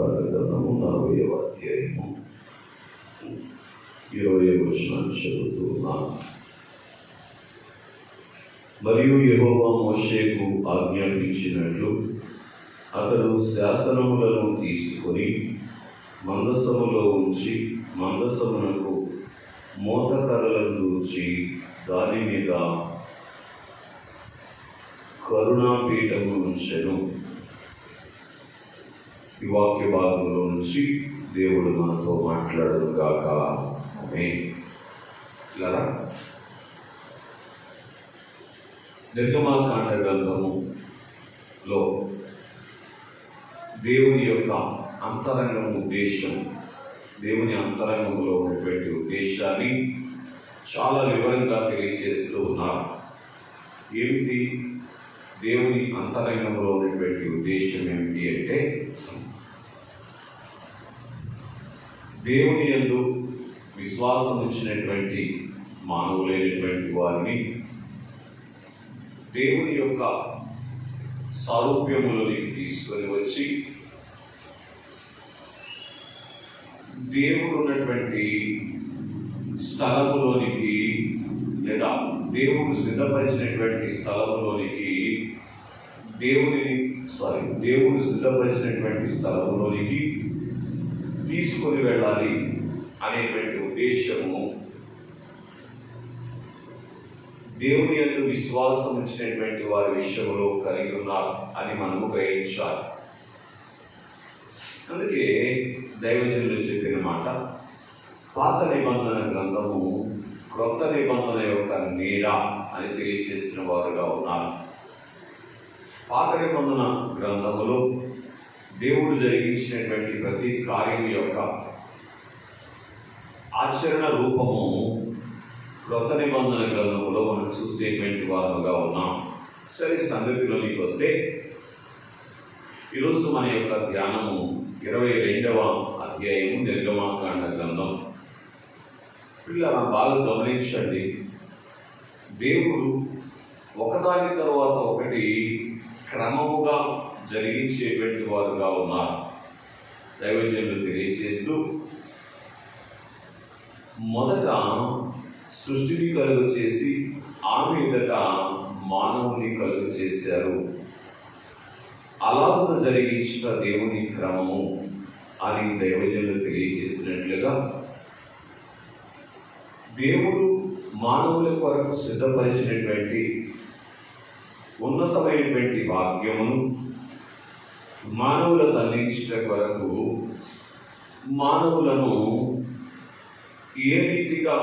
నిర్గమకాండ గ్రంథము 40వ అధ్యాయము 20వ వచనాన్ని చదువుతూ ఉన్నాను. మరియు యెహోవా మోషేకు ఆజ్ఞాపించినట్లు అతడు శాసనములను తీసుకొని మందసములో ఉంచి మందసమునకు మోతకర్రలను దూర్చి దాని మీద కరుణాపీఠము ఉంచెను. ఈ వాక్య భాగంలో నుంచి దేవుడు మనతో మాట్లాడును గాక. ఆమేన్. ఇలా నిర్గమకాండ గ్రంథములో దేవుని యొక్క అంతరంగం ఉద్దేశం, దేవుని అంతరంగంలో ఉన్నటువంటి ఉద్దేశాన్ని చాలా వివరంగా తెలియజేస్తూ ఉన్నారు. ఏమిటి దేవుని అంతరంగంలో ఉన్నటువంటి ఉద్దేశం ఏమిటి అంటే, దేవుని యందు విశ్వాసం ఉంచినటువంటి మానవులైనటువంటి వారిని దేవుని యొక్క సారూప్యములోనికి తీసుకొని వచ్చి దేవుడు ఉన్నటువంటి స్థలములోనికి లేదా దేవుడు సిద్ధపరిచినటువంటి స్థలములోనికి దేవుడు సిద్ధపరిచినటువంటి స్థలములోనికి తీసుకొని వెళ్ళాలి అనేటువంటి ఉద్దేశము దేవుని యందు విశ్వాసం ఉంచినటువంటి వారి విషయంలో కలిగి ఉన్నారు అని మనము గ్రహించాలి. అందుకే దైవజనులు చెప్పిన మాట, పాత నిబంధన గ్రంథము క్రొత్త నిబంధన యొక్క నీడ అని తెలియజేసిన వారుగా ఉన్నారు. పాత నిబంధన గ్రంథములో దేవుడు జరిగించినటువంటి ప్రతి కార్యం యొక్క ఆచరణ రూపము క్రొత్త నిబంధన గ్రంథములో మనం చూసేటువంటి వారుగా ఉన్నాం. సరే, సంగతిలోనికి వస్తే ఈరోజు మన యొక్క ధ్యానము 22వ అధ్యాయము నిర్గమకాండ గ్రంథం. పిల్లలు బాగా గమనించండి, దేవుడు ఒకదాని తర్వాత ఒకటి క్రమముగా జరిగించేటువంటి వారుగా ఉన్నారు. దైవజనులు తెలియజేస్తూ మొదట సృష్టిని కలుగు చేసి ఆ మీదట మానవుని కలుగు చేశారు. అలాగ జరిగించిన దేవుని క్రమము అని దైవజనులు తెలియజేసినట్లుగా దేవుడు మానవుల కొరకు సిద్ధపరిచినటువంటి ఉన్నతమైనటువంటి భాగ్యమును మానవులకు అందించట కొరకు మానవులను ఏ రీతిగా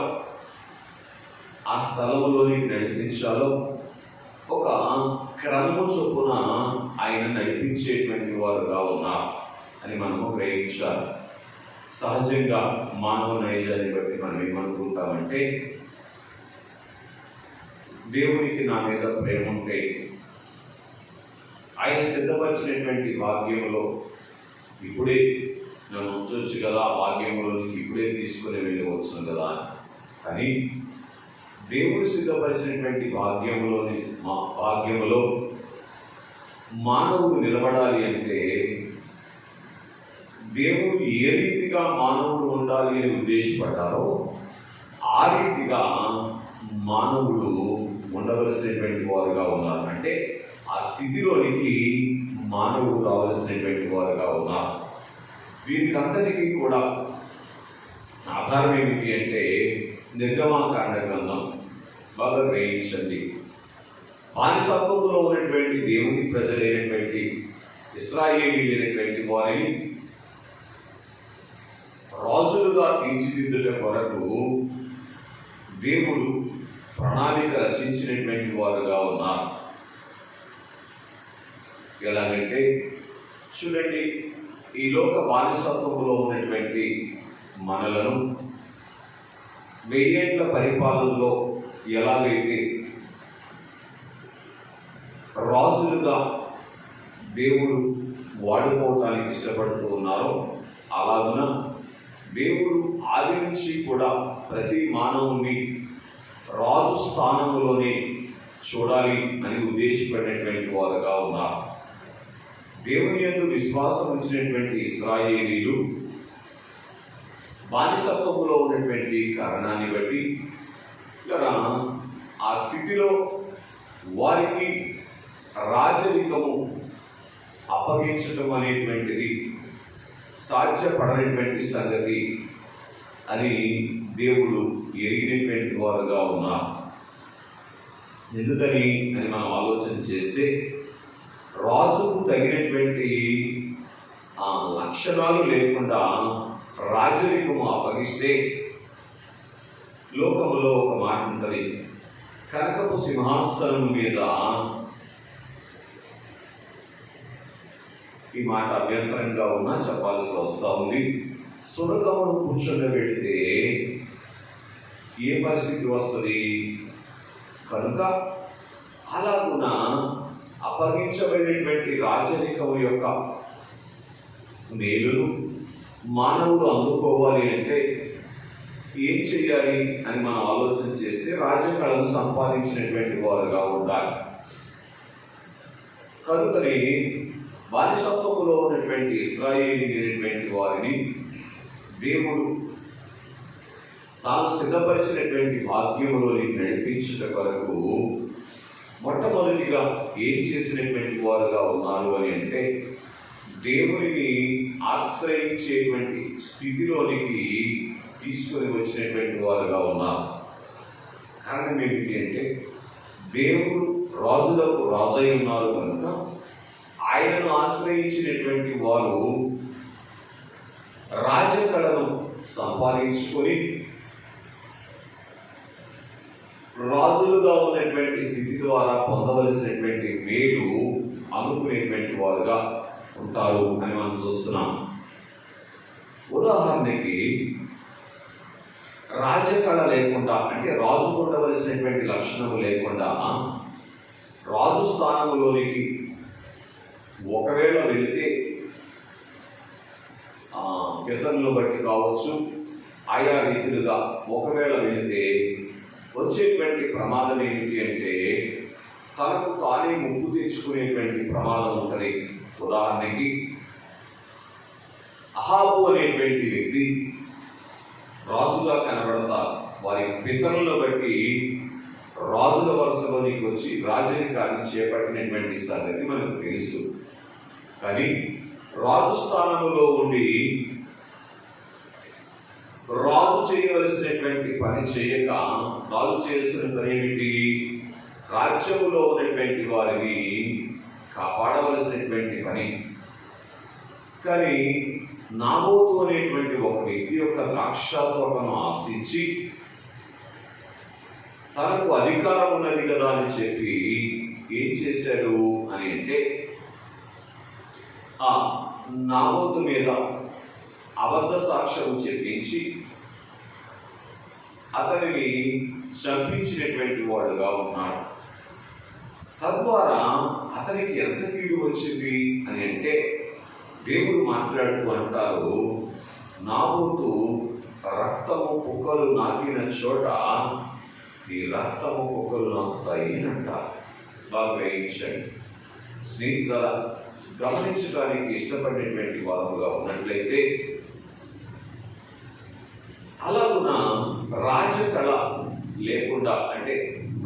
ఆ స్థలములోనికి నడిపించాలో ఒక క్రమము చొప్పున ఆయన నడిపించేటువంటి వారుగా ఉన్నారు అని మనము గ్రహించాలి. సహజంగా మానవ నైజాన్ని బట్టి మనం ఏమనుకుంటామంటే, దేవునికి నా మీద ప్రేమ ఉంటే ఆయన సిద్ధపరిచినటువంటి భాగ్యములో ఇప్పుడే నన్ను ఉంచవచ్చు కదా, ఆ భాగ్యములోనికి ఇప్పుడే తీసుకుని వెళ్ళవచ్చును కదా. కానీ దేవుడు సిద్ధపరిచినటువంటి భాగ్యములో మానవుడు నిలబడాలి అంటే దేవుడు ఏ రీతిగా మానవుడు ఉండాలి అని ఉద్దేశపడ్డారో ఆ రీతిగా మానవుడు ఉండవలసినటువంటి వారుగా ఉన్నారు. అంటే ఆ స్థితిలోనికి మానవుడు రావలసినటువంటి వారుగా ఉన్నారు. వీరికంతటికీ కూడా ఆధారం ఏమిటి అంటే నిర్గమకాండ గ్రంథం. బాగా గ్రహించండి, బానిసత్వంలో ఉన్నటువంటి దేవుని ప్రజలైనటువంటి ఇశ్రాయేలీయులైనటువంటి వారిని రాజులుగా తీర్చిదిద్దుట కొరకు దేవుడు ప్రణాళిక రచించినటువంటి వారుగా ఉన్నారు. ఎలాగంటే చూడండి, ఈ లోక బానిసత్వంలో ఉన్నటువంటి మనలను 1000 ఏళ్ల పరిపాలనలో ఎలాగైతే రాజులుగా దేవుడు వాడుకోవటానికి ఇష్టపడుతూ ఉన్నారో అలాగున దేవుడు ఆది నుంచి కూడా ప్రతి మానవుని రాజు స్థానంలోనే చూడాలి అని ఉద్దేశపడినటువంటి వారుగా ఉన్నారు. దేవుని యందు విశ్వాసం ఉంచినటువంటి ఇశ్రాయేలీలు బానిసత్వములో ఉన్నటువంటి కారణాన్ని బట్టి ఇలా ఆ స్థితిలో వారికి రాజరికము అప్పగించటం అనేటువంటిది సాధ్యపడనటువంటి సంగతి అని దేవుడు ఎరిగినటువంటి వారుగా ఉన్నారు. ఎందుకని అని మనం ఆలోచన చేస్తే, రాజుకు తగినటువంటి లక్షణాలు లేకుండా రాజరికము అప్పగిస్తే, లోకంలో ఒక మాట ఉంటుంది, కనకపు సింహాసనం మీద, ఈ మాట అభ్యంతరంగా ఉన్నా చెప్పాల్సి వస్తూ ఉంది, సురగమును కూర్చోబెడితే ఏ పరిస్థితి వస్తుంది? కనుక అలాగున అప్పగించబడినటువంటి రాజరికం యొక్క మేలును మానవుడు అందుకోవాలి అంటే ఏం చెయ్యాలి అని మనం ఆలోచన చేస్తే, రాజకళను సంపాదించినటువంటి వారుగా ఉండాలి. కనుకనే బానిసత్వములో ఉన్నటువంటి ఇశ్రాయేలీయులైనటువంటి వారిని దేవుడు తాను సిద్ధపరిచినటువంటి భాగ్యములోని నడిపించుట కొరకు మొట్టమొదటిగా ఏం చేసినటువంటి వారుగా ఉన్నారు అని అంటే, దేవునిని ఆశ్రయించేటువంటి స్థితిలోనికి తీసుకొని వచ్చినటువంటి వారుగా ఉన్నారు. కారణం ఏమిటి అంటే, దేవుడు రాజులకు రాజై ఉన్నారు కనుక ఆయనను ఆశ్రయించినటువంటి వారు రాజకళను సంపాదించుకొని రాజులుగా ఉన్నటువంటి స్థితి ద్వారా పొందవలసినటువంటి మేలు అనుకునేటువంటి వారుగా ఉంటారు అని మనం చూస్తున్నాం. ఉదాహరణకి, రాజకళ లేకుండా, అంటే రాజుకు ఉండవలసినటువంటి లక్షణము లేకుండా రాజు స్థానంలోనికి ఒకవేళ వెళితే, ఇతరులను బట్టి కావచ్చు, ఆయా రీతిలుగా ఒకవేళ వెళితే వచ్చేటువంటి ప్రమాదం ఏమిటి అంటే, తనకు తానే ముప్పు తెచ్చుకునేటువంటి ప్రమాదం ఉంటుంది. ఉదాహరణకి, అహాబు అనేటువంటి వ్యక్తి రాజుగా కనబడతారు. వారి పితరులను బట్టి రాజుల వరుసలోనికి వచ్చి రాజరికాన్ని చేపట్టినటువంటి సంగతి మనకు తెలుసు. కానీ రాజు స్థానంలో ఉండి రాజు చేయవలసినటువంటి పని చేయక, రాజు చేస్తున్న పని ఏమిటి? రాజ్యములో ఉన్నటువంటి వారిని కాపాడవలసినటువంటి పని. కానీ నాబోతు అనేటువంటి ఒక వ్యక్తి యొక్క ద్రాక్షతోటను ఆశించి, తనకు అధికారం ఉన్నది కదా అని చెప్పి ఏం చేశాడు అని అంటే, ఆ నాబోతు మీద అబద్ధ సాక్ష్యం చెప్పించి అతనిని చంపించినటువంటి వాడుగా ఉన్నాడు. తద్వారా అతనికి ఎంత కీడు వచ్చింది అని అంటే, దేవుడు మాట్లాడుతూ అంటారు, నాబోతు రక్తము కుక్కలు నాకిన చోట ఈ రక్తము కుక్కలు నాకుతాయి అని అంటారు. బాగా గ్రహించండి. స్నేహితుల గమనించడానికి ఇష్టపడినటువంటి వారుగా ఉన్నట్లయితే, అలాగున రాజకళ లేకుండా, అంటే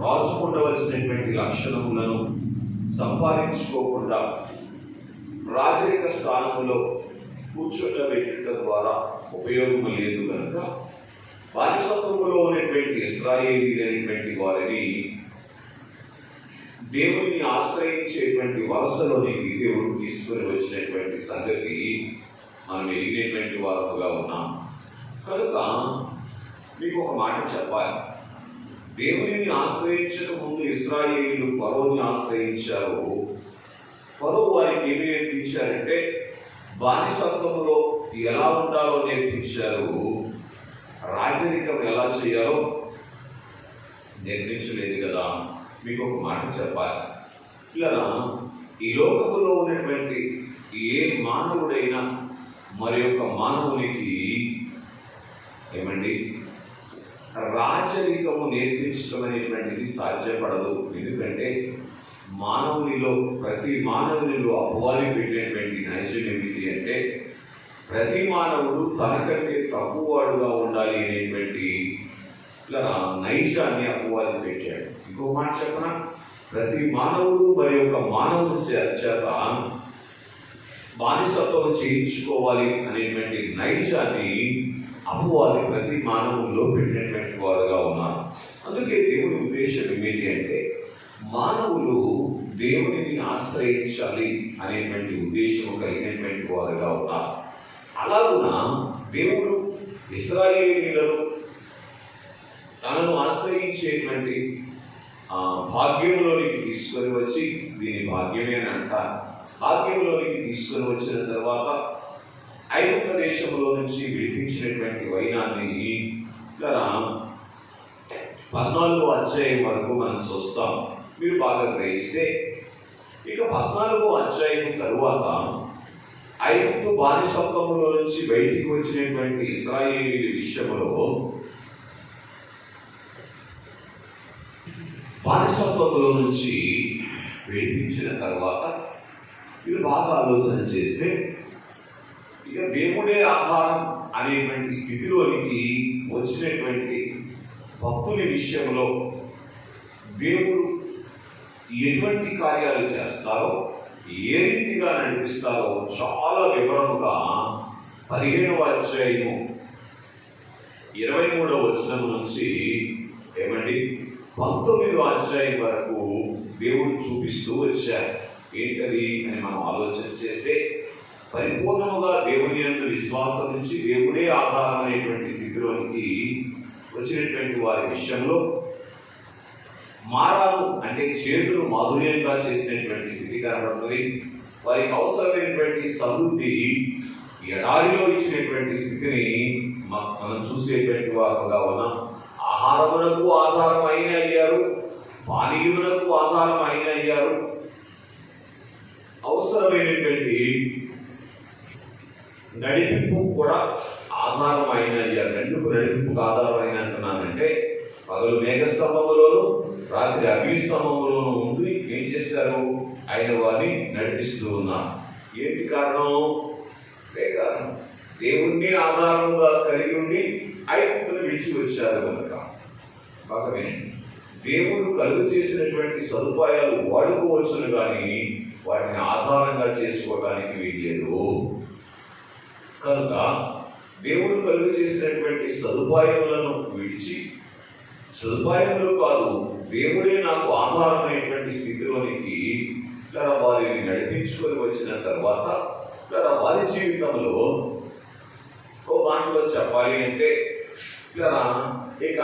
రాజుకు ఉండవలసినటువంటి లక్షణములను సంపాదించుకోకుండా రాజరిక స్థానంలో కూర్చోబెట్టడం ద్వారా ఉపయోగం లేదు కనుక, బానిసత్వములో ఉన్నటువంటి ఇశ్రాయేలీయులైనటువంటి వారిని దేవుని ఆశ్రయించేటువంటి వలసలోనికి దేవుడు తీసుకొని వచ్చినటువంటి సంగతి మనం ఎరిగినటువంటి వారుగా ఉన్నాం. కనుక మీకు ఒక మాట చెప్పాలి. దేవునిని ఆశ్రయించక ముందు ఇశ్రాయేలీయులు ఫరోని ఆశ్రయించారు. ఫరో వారికి ఏమి నేర్పించారంటే, బానిసత్వంలో ఎలా ఉండాలో నేర్పించారు. రాజరికం ఎలా చేయాలో నేర్పించలేదు కదా. మీకు ఒక మాట చెప్పాలి. ఇలా ఈ లోకములో ఉన్నటువంటి ఏ మానవుడైనా మరి యొక్క మానవునికి ఏమండి రాజరికము నేర్పించడం అనేటువంటిది సాధ్యపడదు. ఎందుకంటే ప్రతి మానవునిలో అపవాది పెట్టినటువంటి నైజం ఏమిటి అంటే ప్రతి మానవుడు తనకంటే తక్కువవాడుగా ఉండాలి అనేటువంటి నైజాన్ని అపవాది పెట్టాడు. ఇంకో మాట చెప్పనా, ప్రతి మానవుడు మరి ఒక మానవుని చేత బానిసత్వం చేయించుకోవాలి అనేటువంటి నైజాన్ని అపవాది ప్రతి మానవుల్లో పెట్టినటువంటి వారుగా ఉన్నారు. అందుకే దేవుని ఉద్దేశం ఏమిటి అంటే మానవులు దేవునిని ఆశ్రయించాలి అనేటువంటి ఉద్దేశం కలిగినటువంటి వారుగా ఉన్నారు. అలాగున దేవుడు ఇశ్రాయేలీయులను తనను ఆశ్రయించేటువంటి భాగ్యంలోనికి తీసుకొని వచ్చి, దీని భాగ్యమే అని అంటారు, భాగ్యంలోనికి తీసుకొని వచ్చిన తర్వాత ఐగుప్తు దేశంలో నుంచి విడిపించినటువంటి వైనాన్ని 14వ అధ్యాయం వరకు మనం చూస్తాం. మీరు బాగా గ్రహిస్తే ఇక 14వ అధ్యాయం తరువాత ఐగుప్తు బానిసత్వంలో నుంచి బయటికి వచ్చినటువంటి ఇశ్రాయేలీయుల విషయంలో బానిసత్వంలో నుంచి విడిపించిన తర్వాత మీరు బాగా ఆలోచన చేస్తే ఇక దేవుడే ఆధారం అనేటువంటి స్థితిలోనికి వచ్చినటువంటి భక్తుని విషయంలో దేవుడు ఎటువంటి కార్యాలు చేస్తారో, ఏ రీతిగా నడిపిస్తారో చాలా వివరముగా 15వ అధ్యాయము 23వ వచనం నుంచి 19వ అధ్యాయం వరకు దేవుడు చూపిస్తూ వచ్చారు. ఏంటది అని మనం ఆలోచన చేస్తే పరిపూర్ణముగా దేవుని యందు విశ్వాసం నుంచి దేవుడే ఆధారం అనేటువంటి స్థితిలోనికి వచ్చినటువంటి వారి విషయంలో మారాను అంటే చేతులు మాధుర్యంగా చేసినటువంటి స్థితి కనబడుతుంది. వారికి అవసరమైనటువంటి సమృద్ధి ఎడారిలో ఇచ్చినటువంటి స్థితిని మనం చూసేటువంటి వారుగా ఉన్నాం. ఆహారమునకు ఆధారం అయిన అయ్యారు, పానీయమునకు ఆధారం అయిన అయ్యారు, అవసరమైనటువంటి నడిపింపు కూడా ఆధారం అయిన అయ్యారు. ఎందుకు నడిపింపుకు ఆధారం అయిన అంటున్నానంటే పగలు మేఘస్తంభములోను రాత్రి అగ్నిస్తంభములోను ఉండి ఏం చేశారు, ఆయన వారిని నడిపిస్తూ ఉన్నారు. ఏంటి కారణం? కారణం దేవుణ్ణి ఆధారంగా కలిగి ఉండి ఐగుప్తును విడిచి వచ్చారు కనుక. బాగా వినండి, దేవుడు కలుగు చేసినటువంటి సదుపాయాలు వాడుకోవచ్చును కానీ వాటిని ఆధారంగా చేసుకోవడానికి వీల్లేదు. కనుక దేవుడు కలుగు చేసినటువంటి సదుపాయములను విడిచి, సదుపాయములు కాదు దేవుడే నాకు ఆధారమైనటువంటి స్థితిలోనికి వారిని నడిపించుకొని వచ్చిన తర్వాత వారి జీవితంలో ఓ మాటలో చెప్పాలి అంటే ఇక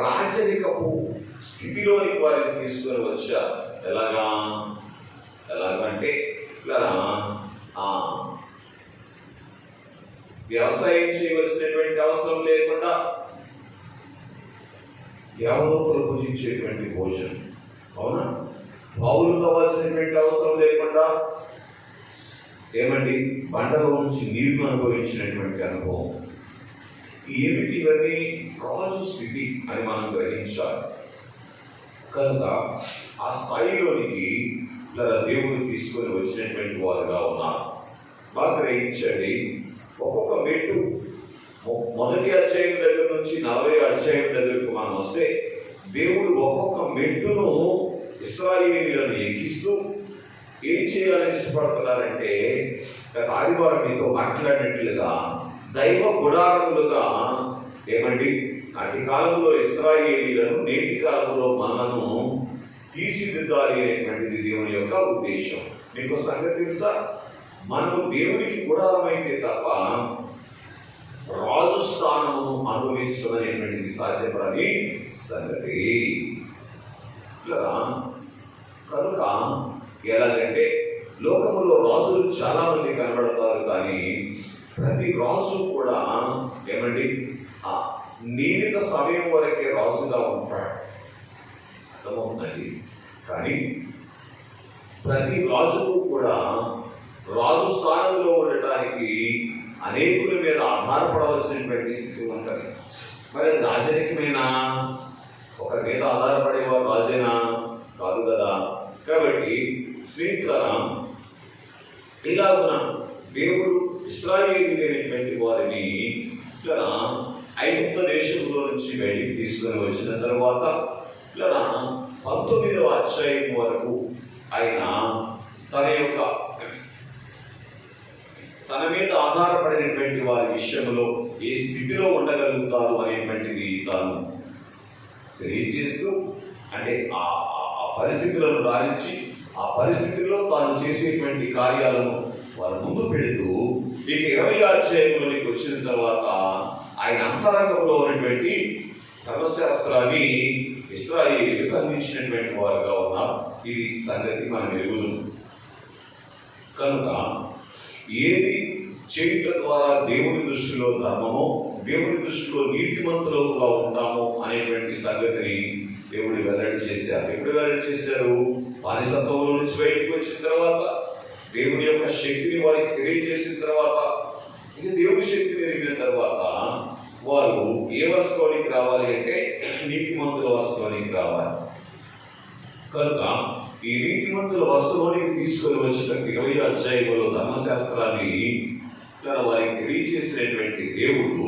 రాజరికపు స్థితిలోనికి వారిని తీసుకొని వచ్చారు. ఎలాగంటే వ్యవసాయం చేయవలసినటువంటి అవసరం లేకుండా దేవతలు పూజించేటువంటి భోజనం, అవునా? బావులు తవ్వాల్సినటువంటి అవసరం లేకుండా బండలో నుంచి నీరును అనుభవించినటువంటి అనుభవం. ఏమిటి ఇవన్నీ? రాజు స్థితి అని మనం గ్రహించాలి. కనుక ఆ స్థాయిలోనికి దేవుడు తీసుకొని వచ్చినటువంటి వారుగా ఉన్నారు. బాగా గ్రహించండి, ఒక్కొక్క మెట్టు మొదటి అధ్యాయం దగ్గర నుంచి 40వ అధ్యాయం దగ్గరకు మనం వస్తే దేవుడు ఒక్కొక్క మెట్టును ఇశ్రాయేలీయులను ఎక్కిస్తూ ఏం చేయాలని ఇష్టపడుతున్నారంటే గత ఆదివారం మీతో మాట్లాడినట్లుగా దైవ గుడారములుగా నాటి కాలంలో ఇశ్రాయేలీయులను, నేటి కాలంలో మనను తీర్చిదిద్దాలి అనేటువంటిది దేవుని యొక్క ఉద్దేశం. మీకు సంగతి తెలుసా? మనము దేవునికి గుడారం అయితే తప్ప రాజు స్థానము అనుభవించడం అనేటువంటిది సాధ్యపడని సంగతి. కనుక ఎలాగంటే లోకములో రాజులు చాలా మంది కనబడతారు, కానీ ప్రతి రాజు కూడా నియమిత సమయం వరకే రాజుగా ఉంటాడు. అర్థమవుతుందండి? కానీ ప్రతి రాజుకు కూడా రాజు స్థానంలో ఉండటానికి అనేకుల మీద ఆధారపడవలసినటువంటి స్థితి ఉంటుంది. మరి రాజరికమేనా? ఒక మీద ఆధారపడేవారు రాజేనా? కాదు కదా. కాబట్టి స్నేహితులారా, ఇలాగున దేవుడు ఇశ్రాయేలీయులైనటువంటి వారిని ఇలా ఐగుప్త దేశంలో నుంచి బయటికి తీసుకొని వచ్చిన తర్వాత ఇలా 19వ అధ్యాయం వరకు ఆయన తన మీద ఆధారపడినటువంటి వారి విషయంలో ఏ స్థితిలో ఉండగలుగుతారు అనేటువంటిది తాను తెలియజేస్తూ, అంటే ఆ పరిస్థితులను రాయించి ఆ పరిస్థితుల్లో తాను చేసేటువంటి కార్యాలను వారి ముందు పెడుతూ ఇక 20వ అధ్యాయంలోనికి వచ్చిన తర్వాత ఆయన అంతరంగంలో ఉన్నటువంటి ధర్మశాస్త్రాన్ని ఇశ్రాయేలీయులకు అందించినటువంటి వారుగా ఉన్నారు. ఇది సంగతి మనం ఎరుగుదాం. కనుక ఏది చేయుట ద్వారా దేవుని దృష్టిలో ధర్మమో, దేవుని దృష్టిలో నీతిమంతులుగా ఉంటామో అనేటువంటి సంగతిని దేవుడు వెల్లడి చేశారు. ఎప్పుడు వెల్లడి చేశారు? బానిసత్వంలో నుంచి బయటికి వచ్చిన తర్వాత దేవుని యొక్క శక్తిని వారికి తెలియజేసిన తర్వాత, ఇక దేవుని శక్తిని ఎరిగిన తర్వాత వారు ఏ వస్తువునికి రావాలి అంటే నీతిమంతుల వస్తువునికి రావాలి. కనుక ఈ నీతిమంతుల వస్తువునికి తీసుకొని వచ్చిన 20వ అధ్యాయంలో ధర్మశాస్త్రాన్ని వారికి తెలియజేసినటువంటి దేవుడు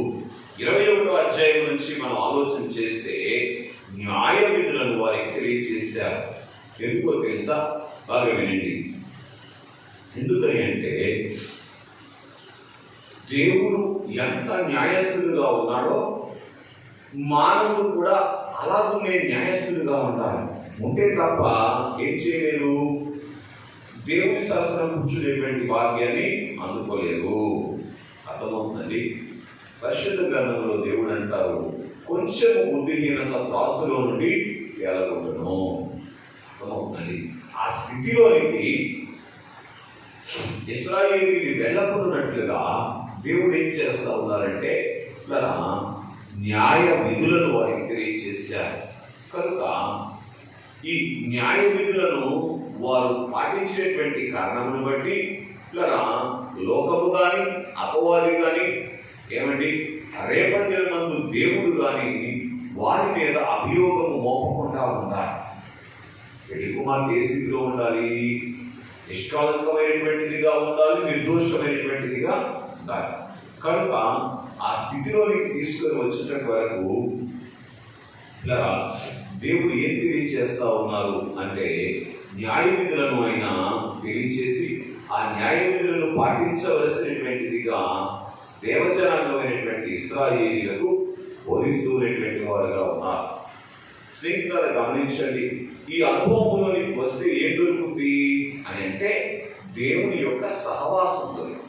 21వ అధ్యాయం నుంచి మనం ఆలోచన చేస్తే న్యాయ విధులను వారికి తెలియజేశారు. ఎందుకో తెలుసా? బాగా వినండి. ఎందుకని అంటే దేవుడు ఎంత న్యాయస్థులుగా ఉన్నాడో మానవుడు కూడా అలాగే న్యాయస్థులుగా ఉంటారు. ఉంటే తప్ప ఏం చేయలేరు, దేవుని శాసనం కూర్చునేటువంటి భాగ్యాన్ని అందుకోలేరు. అర్థమవుతుందండి? పరిశుద్ధ గ్రంథంలో దేవుడు అంటారు, కొంచెం బుద్ధిహీనత త్రాసులో నుండి తేలగొట్టును. అర్థమవుతుందండి? ఆ స్థితిలోనికి ఇశ్రాయేలీయులు వెళ్ళకున్నట్లుగా దేవుడు ఏం చేస్తా ఉన్నారంటే ఇలా న్యాయ విధులను వారికి తెలియజేశారు. కనుక ఈ న్యాయ విధులను వారు పాటించేటువంటి కారణమును బట్టి ఇలా లోకము కానీ అపవాది కానీ ఏమండి రేపటి దినమందు దేవుడు కానీ వారి మీద అభియోగము మోపకుండా ఉండాలి. పెళ్లి కుమార్తె ఏ స్థితిలో ఉండాలి? నిష్కాలంకమైనటువంటిదిగా ఉండాలి, నిర్దోషమైనటువంటిదిగా ఉండాలి. కనుక ఆ స్థితిలోనికి తీసుకొని వచ్చేట వరకు ఇలా దేవుడు ఏం తెలియచేస్తా ఉన్నారు అంటే న్యాయ విధులను ఆయన తెలియచేసి ఆ న్యాయ విధులను పాటించవలసినటువంటిదిగా దేవజనాంగమైనటువంటి ఇశ్రాయేలీయులకు బోధిస్తున్నటువంటి వారుగా ఉన్నారు. స్నేహితులారా, గమనించండి. ఈ అనుభవంలోనికి వస్తే ఏం దొరుకుతుంది అని అంటే దేవుని యొక్క సహవాసం దొరుకుతుంది.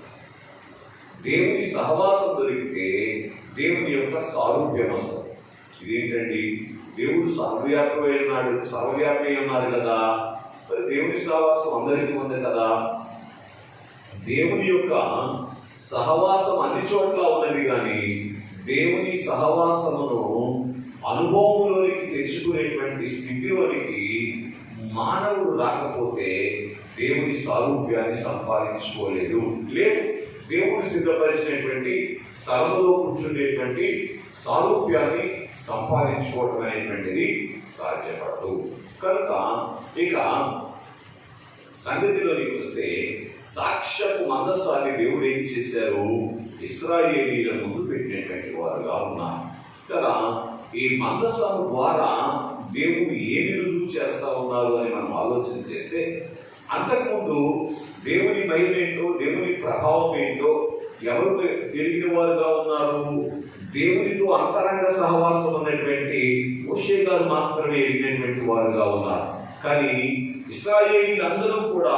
దేవుని సహవాసం దొరికితే దేవుని యొక్క సారూప్యం వస్తుంది. ఇదేంటండి? దేవుడు సర్వవ్యాపి ఉన్నారు కదా, మరి దేవుని సహవాసం అందరికీ ఉంది కదా. దేవుని యొక్క సహవాసం అన్ని చోట్ల ఉన్నది, కానీ దేవుని సహవాసమును అనుభవంలోనికి తెచ్చుకునేటువంటి స్థితిలోనికి మానవుడు రాకపోతే దేవుని సారూప్యాన్ని సంపాదించుకోలేదు. లేదు, దేవుడు సిద్ధపరిచినటువంటి స్థలంలో కూర్చునేటువంటి సారూప్యాన్ని సంపాదించుకోవడం అనేటువంటిది సాధ్యపడదు. కనుక ఇక సంగతిలోనికి వస్తే సాక్ష్యపు మందసాన్ని దేవుడు ఏం చేశారు? ఇశ్రాయేలీయుల ముందు పెట్టినటువంటి వారుగా ఉన్నారు కదా. ఈ మందసం ద్వారా దేవుడు ఏమి రుజువు చేస్తా ఉన్నారు అని మనం ఆలోచన చేస్తే, అంతకుముందు దేవుని మహిమ ఏంటో, దేవుని ప్రభావం ఏంటో ఎవరు తెలియని వారుగా ఉన్నారు? దేవునితో అంతరంగ సహవాసం ఉన్నటువంటి మోషే గారు మాత్రమే ఎరిగినటువంటి వారుగా ఉన్నారు. కానీ ఇశ్రాయేలీయులందరూ కూడా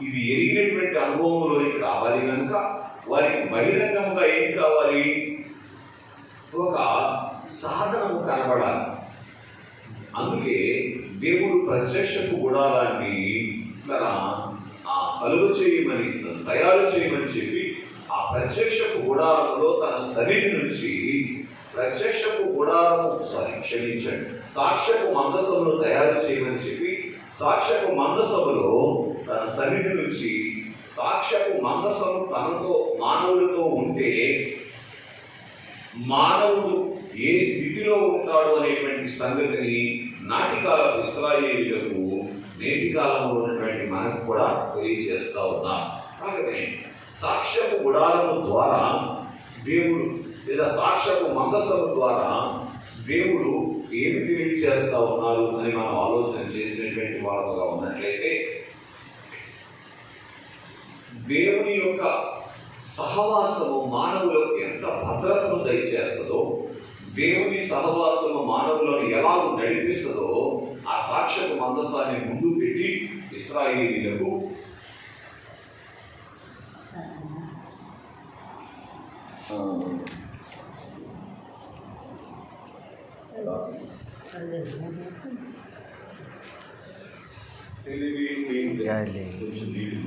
ఇది ఎరిగినటువంటి అనుభవంలోనికి రావాలి కనుక వారికి బహిరంగంగా ఏం కావాలి? ఒక సాధనము కనబడాలి. అందుకే దేవుడు ప్రత్యక్షపు గుడారాన్ని కలుగు చేయమని, తయారు చేయమని చెప్పి ఆ ప్రత్యక్షపు గుడారంలో తన సన్నిధి నుంచి సాక్ష్యపు మందసమును తయారు చేయమని చెప్పి సాక్ష్యపు మందసములో తన సన్నిధి నుంచి సాక్ష్యపు మందసము తనతో మానవుడితో ఉంటే మానవుడు ఏ స్థితిలో ఉంటాడు అనేటువంటి సంగతిని నాటికాల ఇశ్రాయేలీయులకు నేటి కాలంలో ఉన్నటువంటి మనకు కూడా తెలియజేస్తా ఉన్నాం. అలాగే సాక్ష్యపు గుడారము ద్వారా దేవుడు లేదా సాక్ష్యపు మందసము ద్వారా దేవుడు ఏమి తెలియజేస్తా ఉన్నారు అని మనం ఆలోచన చేసినటువంటి వారుగా ఉన్నట్లయితే, దేవుని యొక్క సహవాసము మానవులకు ఎంత భద్రతను దయచేస్తుందో, దేవుని సహవాసము మానవులను ఎలాగో నడిపిస్తుందో ఆ సాక్ష్యపు మందసాన్ని ముందు పెట్టి ఇశ్రాయేలీయులకు తెలివి కొంచెం నీటి